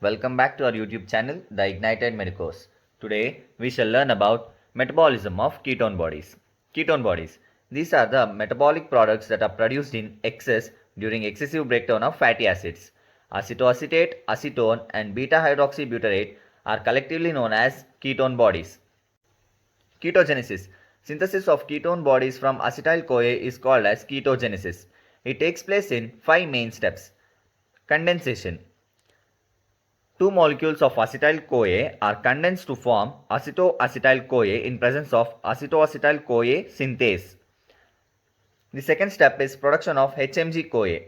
welcome back to our YouTube channel, The Ignited Medicos. Today, we shall learn about metabolism of ketone bodies. Ketone bodies. These are the metabolic products that are produced in excess during excessive breakdown of fatty acids. Acetoacetate, acetone, and beta-hydroxybutyrate are collectively known as ketone bodies. Ketogenesis. Synthesis of ketone bodies from acetyl-CoA is called as ketogenesis. It takes place in 5 main steps. Condensation. Two molecules of acetyl-CoA are condensed to form acetoacetyl-CoA in presence of acetoacetyl-CoA synthase. The second step is production of HMG-CoA.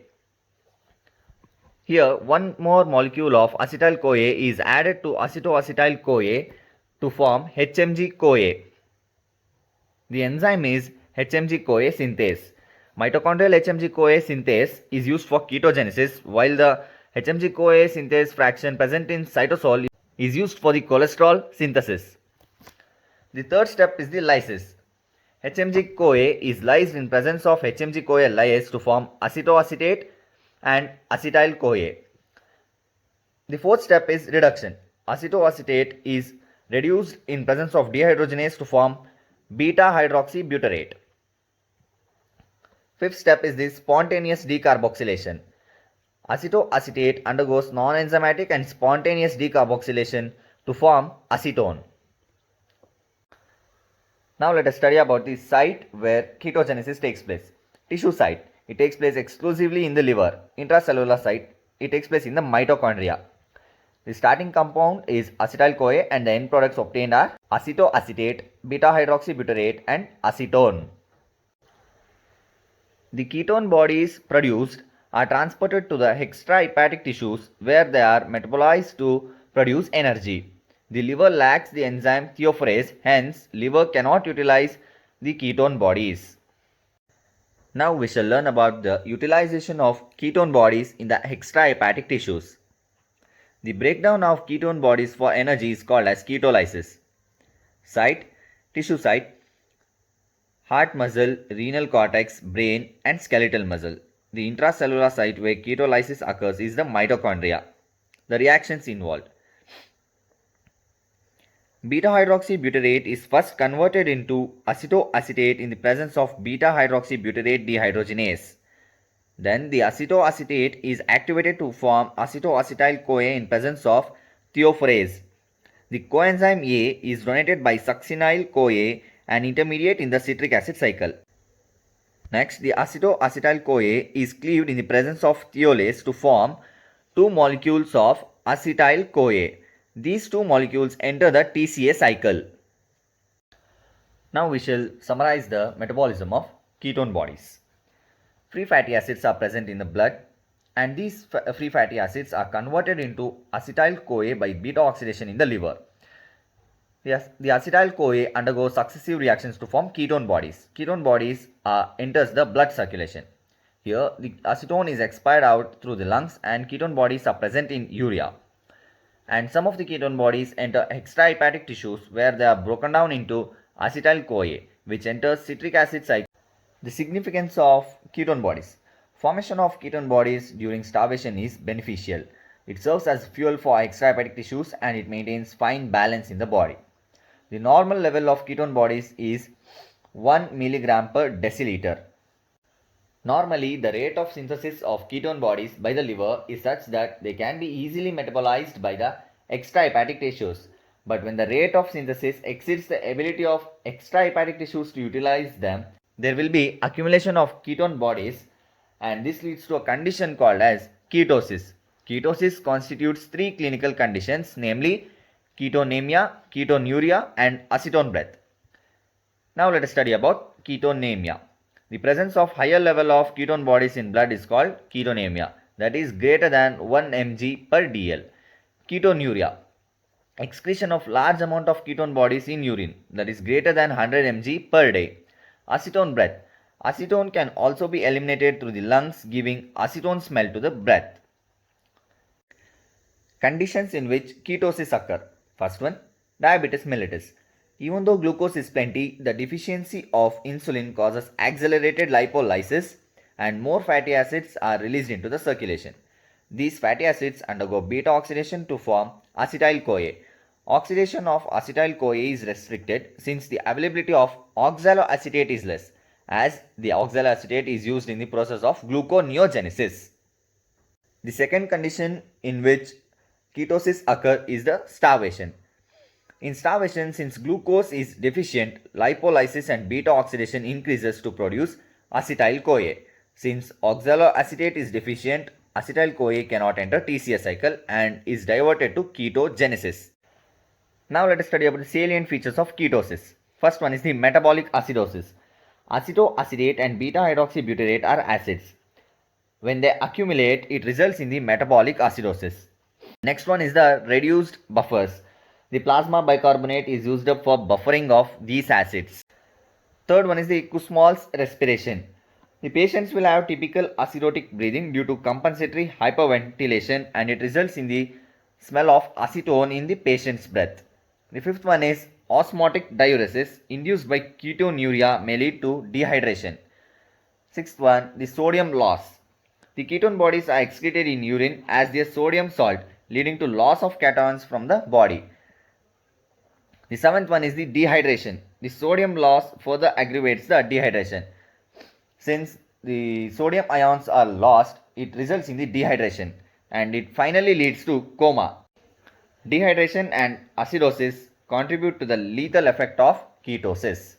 Here, one more molecule of acetyl-CoA is added to acetoacetyl-CoA to form HMG-CoA. The enzyme is HMG-CoA synthase. Mitochondrial HMG-CoA synthase is used for ketogenesis, while the HMG-CoA synthase fraction present in cytosol is used for the cholesterol synthesis. The third step is the lysis. HMG-CoA is lysed in presence of HMG-CoA lyase to form acetoacetate and acetyl-CoA. The fourth step is reduction. Acetoacetate is reduced in presence of dehydrogenase to form beta-hydroxybutyrate. Fifth step is the spontaneous decarboxylation. Acetoacetate undergoes non-enzymatic and spontaneous decarboxylation to form acetone. Now let us study about the site where ketogenesis takes place. Tissue site. It takes place exclusively in the liver. Intracellular site. It takes place in the mitochondria. The starting compound is acetyl-CoA and the end products obtained are acetoacetate, beta-hydroxybutyrate and acetone. The ketone bodies produced are transported to the extrahepatic tissues where they are metabolized to produce energy. The liver lacks the enzyme thiophorase, hence liver cannot utilize the ketone bodies. Now we shall learn about the utilization of ketone bodies in the extrahepatic tissues. The breakdown of ketone bodies for energy is called as ketolysis. Site, tissue site, heart muscle, renal cortex, brain and skeletal muscle. The intracellular site where ketolysis occurs is the mitochondria. The reactions involved. Beta-hydroxybutyrate is first converted into acetoacetate in the presence of beta-hydroxybutyrate dehydrogenase. Then the acetoacetate is activated to form acetoacetyl-CoA in presence of thiophorase. The coenzyme A is donated by succinyl-CoA, an intermediate in the citric acid cycle. Next, the acetoacetyl-CoA is cleaved in the presence of thiolase to form two molecules of acetyl-CoA. These two molecules enter the TCA cycle. Now we shall summarize the metabolism of ketone bodies. Free fatty acids are present in the blood and these free fatty acids are converted into acetyl-CoA by beta oxidation in the liver. Yes, the acetyl-CoA undergoes successive reactions to form ketone bodies. Ketone bodies enters the blood circulation. Here, the acetone is expired out through the lungs and ketone bodies are present in urea. And some of the ketone bodies enter extrahepatic tissues where they are broken down into acetyl-CoA, which enters citric acid cycle. The significance of ketone bodies. Formation of ketone bodies during starvation is beneficial. It serves as fuel for extrahepatic tissues and it maintains fine balance in the body. The normal level of ketone bodies is 1 mg per deciliter. Normally, the rate of synthesis of ketone bodies by the liver is such that they can be easily metabolized by the extrahepatic tissues. But when the rate of synthesis exceeds the ability of extrahepatic tissues to utilize them, there will be accumulation of ketone bodies and this leads to a condition called as ketosis. Ketosis constitutes three clinical conditions, namely ketonemia, ketonuria and acetone breath. Now let us study about ketonemia. The presence of higher level of ketone bodies in blood is called ketonemia, that is greater than 1 mg per dl. Ketonuria. Excretion of large amount of ketone bodies in urine, that is greater than 100 mg per day. Acetone breath. Acetone can also be eliminated through the lungs, giving acetone smell to the breath. Conditions in which ketosis occur. First one, diabetes mellitus. Even though glucose is plenty, the deficiency of insulin causes accelerated lipolysis and more fatty acids are released into the circulation. These fatty acids undergo beta oxidation to form acetyl-CoA. Oxidation of acetyl-CoA is restricted since the availability of oxaloacetate is less, as the oxaloacetate is used in the process of gluconeogenesis. The second condition in which ketosis occurs is the starvation. In starvation, since glucose is deficient, lipolysis and beta oxidation increases to produce acetyl-CoA. Since oxaloacetate is deficient, acetyl-CoA cannot enter TCA cycle and is diverted to ketogenesis. Now let us study about the salient features of ketosis. First one is the metabolic acidosis. Acetoacetate and beta-hydroxybutyrate are acids. When they accumulate, it results in the metabolic acidosis. Next one is the reduced buffers. The plasma bicarbonate is used up for buffering of these acids. Third one is the Kussmaul's respiration. The patients will have typical acidotic breathing due to compensatory hyperventilation, and it results in the smell of acetone in the patient's breath. The fifth one is osmotic diuresis induced by ketonuria may lead to dehydration. Sixth one, the sodium loss. The ketone bodies are excreted in urine as their sodium salt, leading to loss of cations from the body. The seventh one is the dehydration. The sodium loss further aggravates the dehydration. Since the sodium ions are lost, it results in the dehydration and it finally leads to coma. Dehydration and acidosis contribute to the lethal effect of ketosis.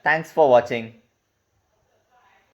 Thanks for watching.